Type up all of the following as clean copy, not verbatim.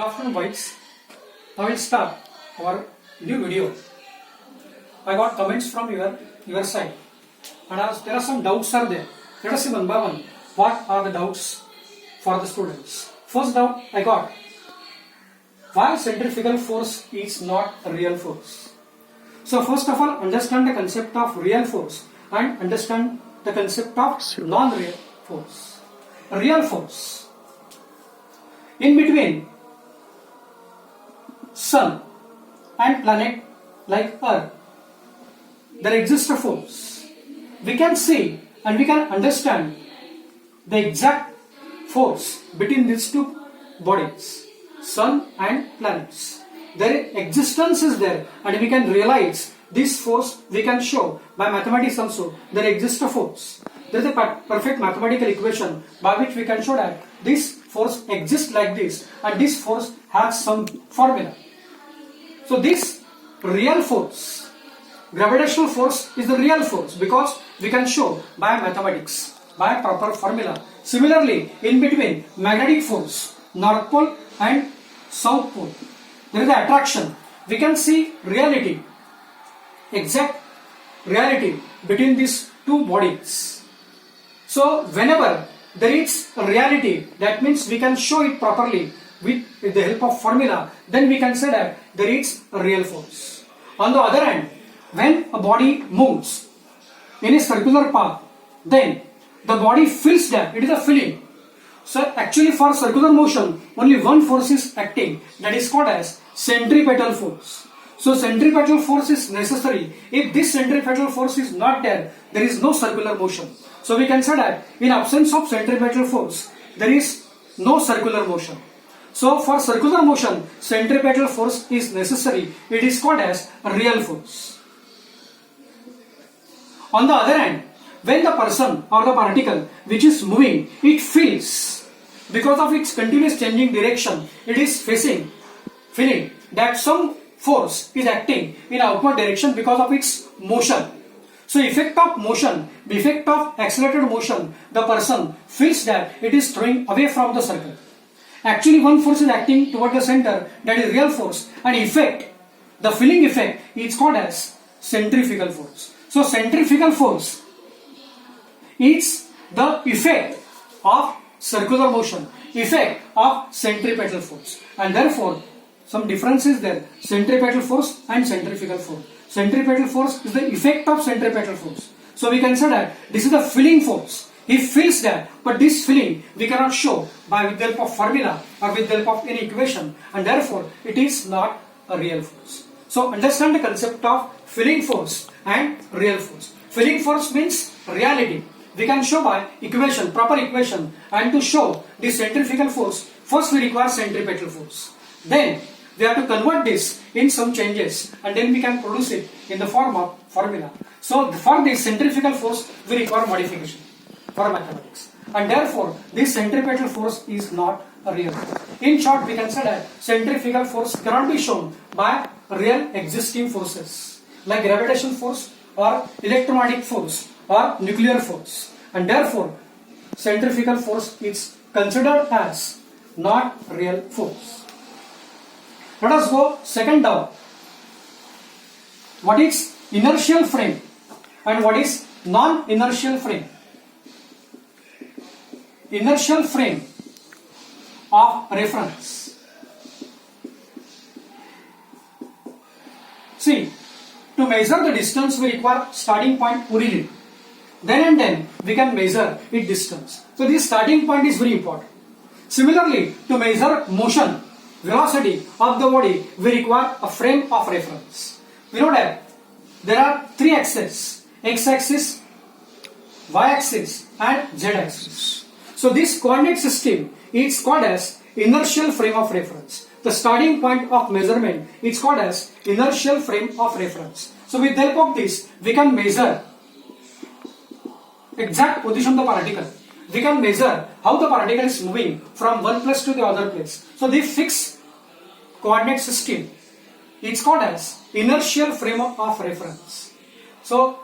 Good afternoon, boys. Now we'll start our new video. I got comments from your side, and there are some doubts are there. Let us see one by one. What are the doubts for the students? First doubt I got: why centrifugal force is not a real force? So first of all, understand the concept of real force and understand the concept of non-real force. Real force. In between Sun and planet like Earth, there exists a force. We can see and we can understand the exact force between these two bodies, Sun and planets. Their existence is there, and we can realize this force. We can show by mathematics also there exists a force. There is a perfect mathematical equation by which we can show that this force exists like this, and this force has some formula. So this real force, gravitational force, is the real force because we can show by mathematics, by proper formula. Similarly, in between magnetic force, North Pole and South Pole, there is the attraction. We can see reality, exact reality between these two bodies. So whenever there is a reality, that means we can show it properly with the help of formula, then we can say that there is a real force. On the other hand, when a body moves in a circular path, then the body feels that it is a feeling. So actually for circular motion, only one force is acting, that is called as centripetal force. So centripetal force is necessary. If this centripetal force is not there, there is no circular motion. So we can say that in absence of centripetal force, there is no circular motion. So for circular motion, centripetal force is necessary. It is called as a real force. On the other hand, when the person or the particle which is moving, it feels, because of its continuous changing direction, it is feeling that some force is acting in outward direction because of its motion. So effect of motion, the effect of accelerated motion, the person feels that it is throwing away from the circle. Actually one force is acting toward the center, that is real force, and effect, the feeling effect, is called as centrifugal force. So centrifugal force is the effect of circular motion, effect of centripetal force, and therefore some difference is there, centripetal force and centrifugal force. Centripetal force is the effect of centripetal force. So we can say that this is the feeling force. He feels that, but this feeling we cannot show with the help of formula or with the help of any equation, and therefore it is not a real force. So understand the concept of feeling force and real force. Feeling force means reality. We can show by equation, proper equation, and to show this centrifugal force, first we require centripetal force. Then we have to convert this in some changes, and then we can produce it in the form of formula. So for this centrifugal force, we require modification for mathematics, and therefore this centripetal force is not a real force. In short, we can say that centrifugal force cannot be shown by real existing forces like gravitational force or electromagnetic force or nuclear force, and therefore centrifugal force is considered as not real force. Let us go second doubt. What is inertial frame and what is non-inertial frame? Inertial frame of reference. See, to measure the distance we require starting point origin. Then we can measure its distance. So this starting point is very important. Similarly, to measure motion, velocity of the body, we require a frame of reference. We know that there are three axes: x-axis, y-axis and z-axis. So this coordinate system is called as inertial frame of reference. The starting point of measurement is called as inertial frame of reference. So with the help of this, we can measure exact position of the particle. We can measure how the particle is moving from one place to the other place. So this fixed coordinate system is called as inertial frame of reference. So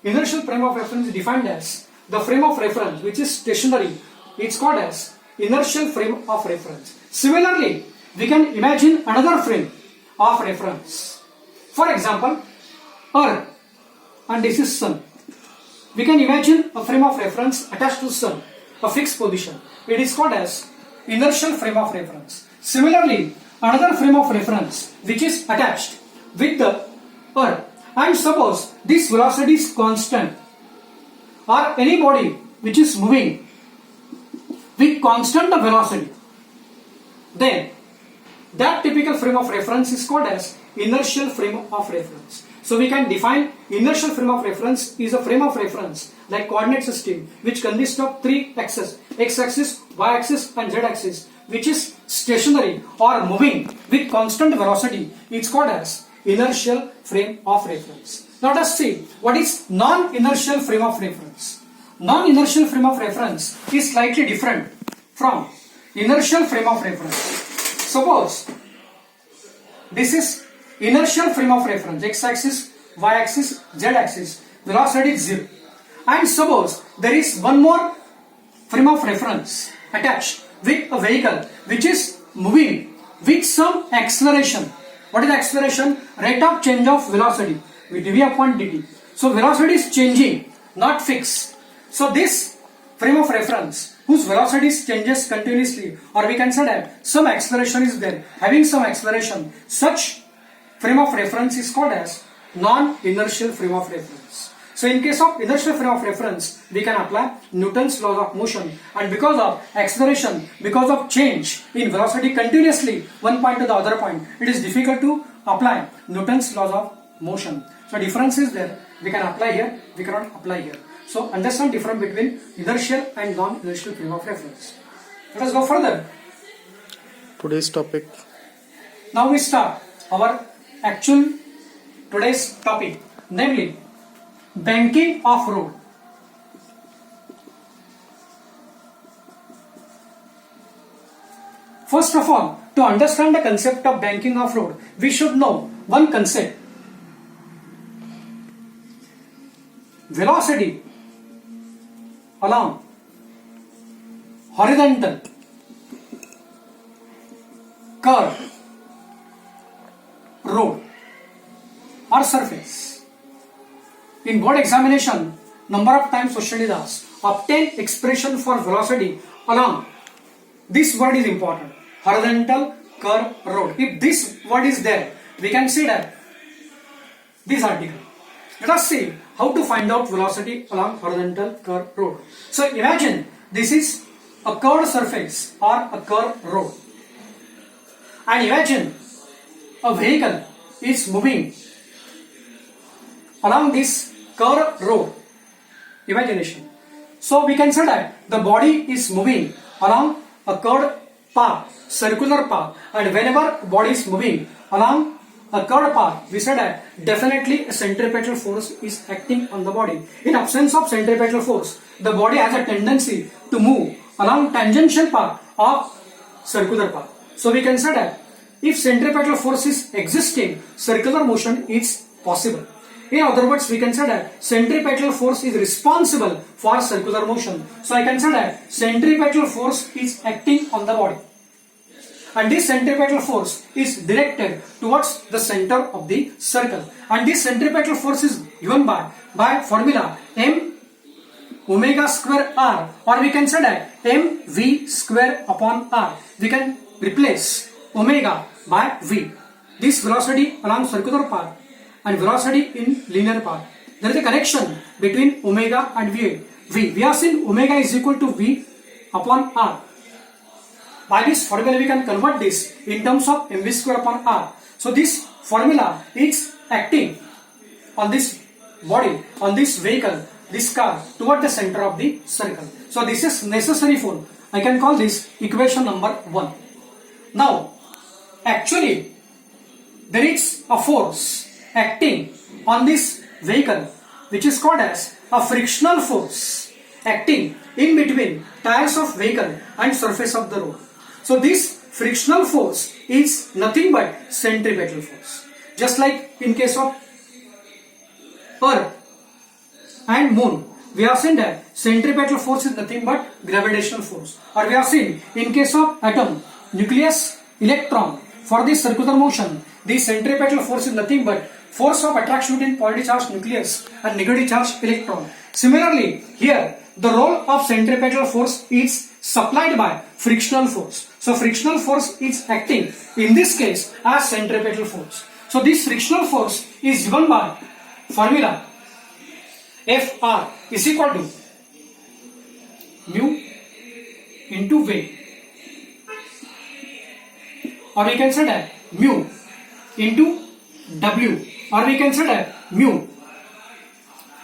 inertial frame of reference is defined as the frame of reference which is stationary. It's called as inertial frame of reference. Similarly, we can imagine another frame of reference. For example, Earth, and this is Sun. We can imagine a frame of reference attached to Sun, a fixed position. It is called as inertial frame of reference. Similarly, another frame of reference which is attached with the Earth, and suppose this velocity is constant, or any body which is moving with constant velocity, then that typical frame of reference is called as inertial frame of reference. So we can define inertial frame of reference is a frame of reference like coordinate system which consists of three axes, x-axis, y-axis and z-axis, which is stationary or moving with constant velocity. It's called as inertial frame of reference. Now let us see what is non-inertial frame of reference. Non-inertial frame of reference is slightly different from inertial frame of reference. Suppose this is inertial frame of reference, x-axis, y-axis, z-axis, velocity is 0. And suppose there is one more frame of reference attached with a vehicle which is moving with some acceleration. What is acceleration? Rate of change of velocity with dv upon dt. So velocity is changing, not fixed. So this frame of reference whose velocity changes continuously, or we can say that some acceleration is there, having some acceleration, such frame of reference is called as non-inertial frame of reference. So in case of inertial frame of reference, we can apply Newton's laws of motion, and because of acceleration, because of change in velocity continuously one point to the other point, it is difficult to apply Newton's laws of motion. So difference is there, we can apply here, we cannot apply here. So understand difference between inertial and non-inertial frame of reference. Let us go further. Today's topic. Now we start our actual today's topic, namely banking of road. First of all, to understand the concept of banking of road, we should know one concept. Velocity along horizontal curve road or surface. In board examination, number of times question is asked. Obtain expression for velocity along. This word is important. Horizontal curve road. If this word is there, we can see that this article. Let us see how to find out velocity along horizontal curve road. So imagine this is a curved surface or a curved road. And imagine a vehicle is moving along this curved road. Imagination. So we can say that the body is moving along a curved path, circular path, and whenever body is moving along a curved path, we said that definitely a centripetal force is acting on the body. In absence of centripetal force, the body has a tendency to move along tangential path of circular path. So we can say that if centripetal force is existing, circular motion is possible. In other words, we can say that centripetal force is responsible for circular motion. So I can say that centripetal force is acting on the body. And this centripetal force is directed towards the center of the circle. And this centripetal force is given by formula m omega square r, or we can say that mv square upon r. We can replace omega by v. This velocity along circular path and velocity in linear path. There is a connection between omega and v. We have seen omega is equal to v upon r. By this formula we can convert this in terms of mv square upon r. So this formula is acting on this body, on this vehicle, this car, toward the center of the circle. So this is necessary for, I can call this equation number 1. Now actually there is a force acting on this vehicle which is called as a frictional force acting in between tires of vehicle and surface of the road. So this frictional force is nothing but centripetal force. Just like in case of Earth and Moon, we have seen that centripetal force is nothing but gravitational force. Or we have seen in case of atom, nucleus, electron, for this circular motion, the centripetal force is nothing but force of attraction between positive charged nucleus and negative charged electron. Similarly, here the role of centripetal force is supplied by frictional force. So frictional force is acting in this case as centripetal force. So this frictional force is given by formula Fr is equal to mu into weight, or we can say that mu into W, or we can say that mu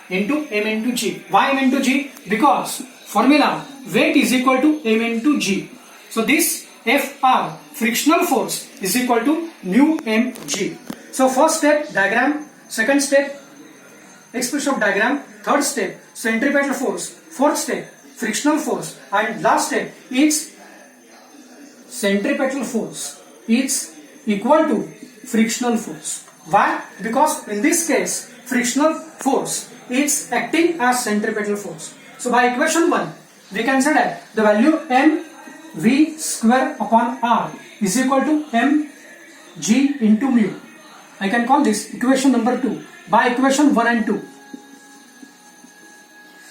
into m into g. Why m into g? Because formula weight is equal to m into g. So this Fr, frictional force, is equal to mu m g. So first step diagram, second step expression of diagram, third step centripetal force, fourth step frictional force, and last step is centripetal force is equal to frictional force. Why? Because in this case frictional force is acting as centripetal force. So by equation 1 we can say that the value m v square upon r is equal to m g into mu. I can call this equation number 2 by equation 1 and 2.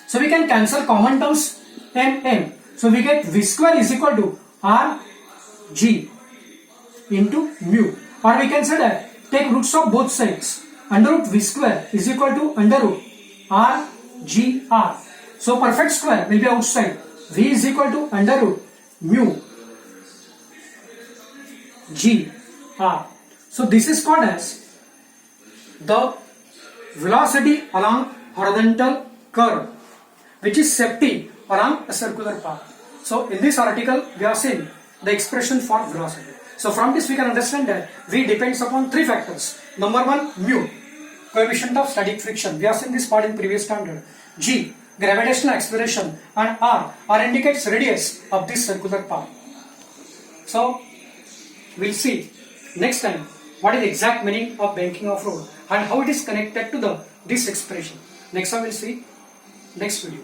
So we can cancel common terms m. So we get v square is equal to r g into mu, or we can say that take roots of both sides. Under root v square is equal to under root r g r. So perfect square will be outside. V is equal to under root mu g r. So this is called as the velocity along horizontal curve, which is safety along a circular path. So in this article we have seen the expression for velocity. So from this we can understand that V depends upon three factors. Number one, mu, coefficient of static friction. We have seen this part in previous standard. G, gravitational acceleration, and R indicates radius of this circular path. So we'll see next time what is the exact meaning of banking of road and how it is connected to this expression. Next time we'll see next video.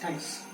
Thanks.